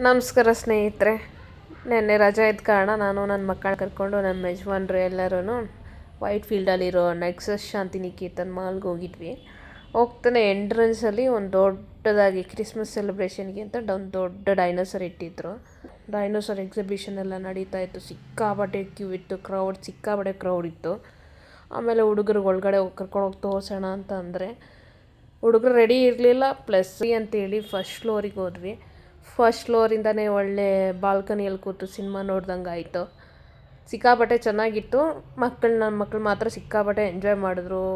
ನಮಸ್ಕಾರ ಸ್ನೇಹಿತರೆ. ನೆನ್ನೆ ರಜೆ ಇದ್ದ ಕಾರಣ ನಾನು ನನ್ನ ಮಕ್ಕಳನ್ನ ಕರ್ಕೊಂಡು ನಮ್ಮ ಯಜಮಾನ್ರು ಎಲ್ಲರೂ ವೈಟ್ ಫೀಲ್ಡಲ್ಲಿರೋ ನೆಕ್ಸಸ್ ಶಾಂತಿನಿಕೇತನ್ ಮಾಲ್ಗೆ ಹೋಗಿದ್ವಿ. ಹೋಗ್ತಾನೆ ಎಂಟ್ರೆನ್ಸಲ್ಲಿ ಒಂದು ದೊಡ್ಡದಾಗಿ ಕ್ರಿಸ್ಮಸ್ ಸೆಲೆಬ್ರೇಷನ್ಗೆ ಅಂತ ಒಂದು ದೊಡ್ಡ ಡೈನೋಸರ್ ಇಟ್ಟಿದ್ರು. ಡೈನೋಸರ್ ಎಕ್ಸಿಬಿಷನ್ ಎಲ್ಲ ನಡೀತಾ ಇತ್ತು. ಸಿಕ್ಕಾಪಟ್ಟೆ ಕ್ಯೂ ಇತ್ತು, ಸಿಕ್ಕಾಪಟ್ಟೆ ಕ್ರೌಡ್ ಇತ್ತು. ಆಮೇಲೆ ಹುಡುಗರು ಒಳಗಡೆ ಕರ್ಕೊಂಡು ಹೋಗಿ ತೋರಿಸೋಣ ಅಂತ ಅಂದರೆ ಹುಡುಗರು ರೆಡಿ ಇರಲಿಲ್ಲ. ಪ್ಲಸ್ ಅಂತೇಳಿ ಫಸ್ಟ್ ಫ್ಲೋರಿಗೆ ಹೋದ್ವಿ. ಫಸ್ಟ್ ಫ್ಲೋರಿಂದನೇ ಒಳ್ಳೆ ಬಾಲ್ಕನಿಯಲ್ಲಿ ಕೂತು ಸಿನಿಮಾ ನೋಡ್ದಂಗೆ ಆಯಿತು. ಸಿಕ್ಕಾಪಟ್ಟೆ ಚೆನ್ನಾಗಿತ್ತು. ನನ್ನ ಮಕ್ಕಳು ಮಾತ್ರ ಸಿಕ್ಕಾಪಟ್ಟೆ ಎಂಜಾಯ್ ಮಾಡಿದ್ರು.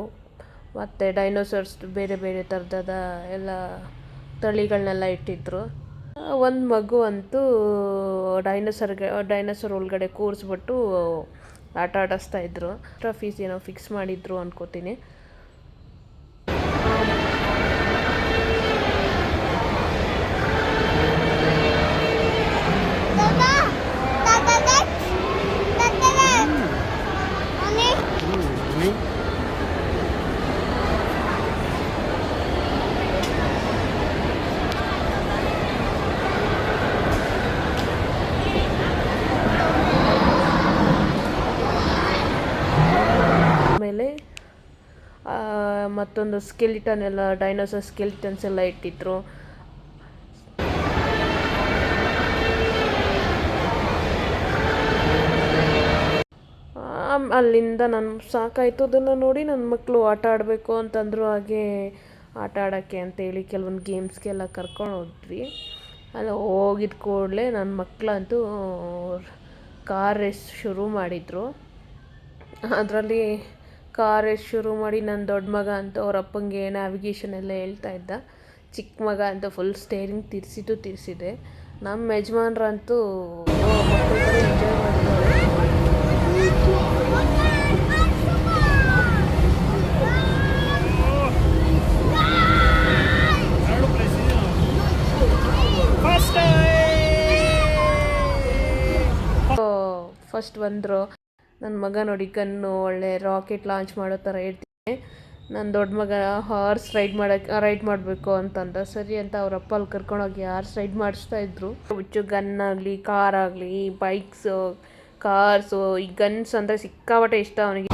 ಮತ್ತು ಡೈನೋಸರ್ಸ್ ಬೇರೆ ಬೇರೆ ಥರದ ಎಲ್ಲ ತಳಿಗಳನ್ನೆಲ್ಲ ಇಟ್ಟಿದ್ರು. ಒಂದು ಮಗು ಅಂತೂ ಡೈನೋಸರ್ ಒಳಗಡೆ ಕೂರಿಸ್ಬಿಟ್ಟು ಆಟ ಆಡಿಸ್ತಾಯಿದ್ರು. ಫೀಸ್ ಏನೋ ಫಿಕ್ಸ್ ಮಾಡಿದ್ರು ಅನ್ಕೋತೀನಿ. ಆಮೇಲೆ ಮತ್ತೊಂದು ಸ್ಕೆಲಿಟನ್ ಎಲ್ಲ ಡೈನೋಸರ್ ಸ್ಕೆಲಿಟನ್ಸ್ ಎಲ್ಲ ಇಟ್ಟಿದ್ರು. ಅಲ್ಲಿಂದ ನಾನು ಸಾಕಾಯಿತು. ಅದನ್ನು ನೋಡಿ ನನ್ನ ಮಕ್ಕಳು ಆಟ ಆಡಬೇಕು ಅಂತಂದರು. ಹಾಗೆ ಆಟ ಆಡೋಕ್ಕೆ ಅಂತೇಳಿ ಕೆಲವೊಂದು ಗೇಮ್ಸ್ಗೆಲ್ಲ ಕರ್ಕೊಂಡು ಹೋದ್ವಿ. ಅಲ್ಲಿ ಹೋಗಿದ್ದ ಕೂಡಲೇ ನನ್ನ ಮಕ್ಕಳಂತೂ ಕಾರ್ ರೇಸ್ ಶುರು ಮಾಡಿದರು. ಅದರಲ್ಲಿ ಕಾರ್ ರೇಸ್ ಶುರು ಮಾಡಿ ನನ್ನ ದೊಡ್ಡ ಮಗ ಅಂತೂ ಅವ್ರ ಅಪ್ಪಂಗೆ ನ್ಯಾವಿಗೇಷನ್ ಎಲ್ಲ ಹೇಳ್ತಾ ಇದ್ದ. ಚಿಕ್ಕ ಮಗ ಅಂತೂ ಫುಲ್ ಸ್ಟೇರಿಂಗ್ ತಿರ್ಸಿದೆ. ನಮ್ಮ ಯಜಮಾನ್ರಂತೂ ಮಕ್ಕಳ ಥರ ಎಂಜಾಯ್ ಮಾಡಿದ್ದಾರೆ. ಫಸ್ಟ್ ಬಂದರು. ನನ್ನ ಮಗ ನೋಡಿ ಗನ್ನು ಒಳ್ಳೆ ರಾಕೆಟ್ ಲಾಂಚ್ ಮಾಡೋ ಥರ ಹೇಳ್ತೀನಿ. ನನ್ನ ದೊಡ್ಡ ಮಗ ಹಾರ್ಸ್ ರೈಡ್ ಮಾಡಬೇಕು ಅಂತಂದ. ಸರಿ ಅಂತ ಅವ್ರ ಅಪ್ಪ ಅಲ್ಲಿ ಕರ್ಕೊಂಡೋಗಿ ಹಾರ್ಸ್ ರೈಡ್ ಮಾಡಿಸ್ತಾಯಿದ್ರು. ಗನ್ ಆಗಲಿ, ಕಾರ್ ಆಗಲಿ, ಬೈಕ್ಸು, ಕಾರ್ಸು, ಈ ಗನ್ಸ್ ಅಂದರೆ ಸಿಕ್ಕಾಪಟ್ಟೆ ಇಷ್ಟ ಅವನಿಗೆ.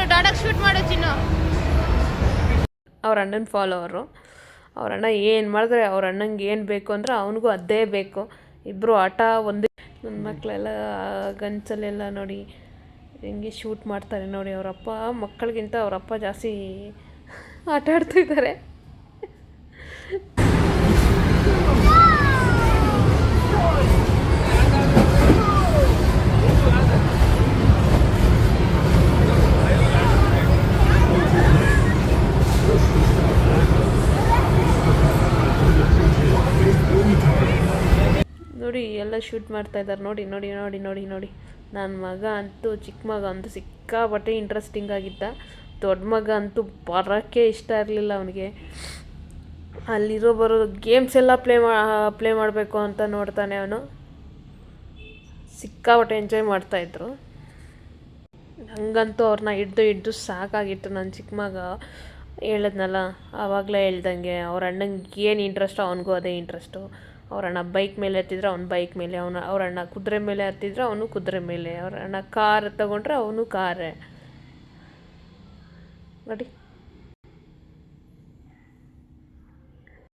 ಡಾಡಾಗ್ ಶೂಟ್ ಮಾಡೋ ಚಿನ್ನು. ಅವ್ರ ಅಣ್ಣನ ಫಾಲೋವರು. ಅವ್ರ ಅಣ್ಣ ಏನು ಮಾಡಿದ್ರೆ ಅವ್ರ ಅಣ್ಣಂಗೆ ಏನು ಬೇಕು ಅಂದರೆ ಅವನಿಗೂ ಅದೇ ಬೇಕು. ಇಬ್ಬರು ಆಟ ಒಂದೇ. ನನ್ನ ಮಕ್ಕಳೆಲ್ಲ ಗನ್ಸಲ್ಲೆಲ್ಲ ನೋಡಿ ಹೆಂಗೆ ಶೂಟ್ ಮಾಡ್ತಾರೆ ನೋಡಿ. ಅವರಪ್ಪ ಮಕ್ಕಳಿಗಿಂತ ಅವರಪ್ಪ ಜಾಸ್ತಿ ಆಟ ಆಡ್ತಿದ್ದಾರೆ. ನೋಡಿ ಎಲ್ಲ ಶೂಟ್ ಮಾಡ್ತಾಯಿದ್ದಾರೆ. ನೋಡಿ ನನ್ನ ಮಗ ಅಂತೂ, ಚಿಕ್ಕ ಮಗ ಅಂತೂ ಸಿಕ್ಕಾಪಟ್ಟೆ ಇಂಟ್ರೆಸ್ಟಿಂಗ್ ಆಗಿದ್ದ. ದೊಡ್ಡ ಮಗ ಅಂತೂ ಬರೋಕ್ಕೆ ಇಷ್ಟ ಇರಲಿಲ್ಲ ಅವನಿಗೆ. ಅಲ್ಲಿರೋ ಬರೋ ಗೇಮ್ಸ್ ಎಲ್ಲ ಪ್ಲೇ ಮಾಡಬೇಕು ಅಂತ ನೋಡ್ತಾನೆ ಅವನು. ಸಿಕ್ಕಾಪಟ್ಟೆ ಎಂಜಾಯ್ ಮಾಡ್ತಾಯಿದ್ರು. ಹಂಗಂತೂ ಅವ್ರನ್ನ ಹಿಡ್ದು ಸಾಕಾಗಿತ್ತು. ನನ್ನ ಚಿಕ್ಕ ಮಗ ಹೇಳಿದ್ನಲ್ಲ ಆವಾಗಲೇ ಹೇಳ್ದಂಗೆ, ಅವ್ರ ಅಣ್ಣಂಗೆ ಏನು ಇಂಟ್ರೆಸ್ಟೋ ಅವನಿಗೂ ಅದೇ ಇಂಟ್ರೆಸ್ಟು. ಅವ್ರ ಅಣ್ಣ ಬೈಕ್ ಮೇಲೆ ಹತ್ತಿದ್ರೆ ಅವ್ನು ಬೈಕ್ ಮೇಲೆ, ಅವ್ರ ಅಣ್ಣ ಕುದುರೆ ಮೇಲೆ ಹತ್ತಿದ್ರೆ ಅವನು ಕುದುರೆ ಮೇಲೆ, ಅವ್ರ ಅಣ್ಣ ಕಾರ್ ತಗೊಂಡ್ರೆ ಅವನು ಕಾರೇ ನೋಡಿ.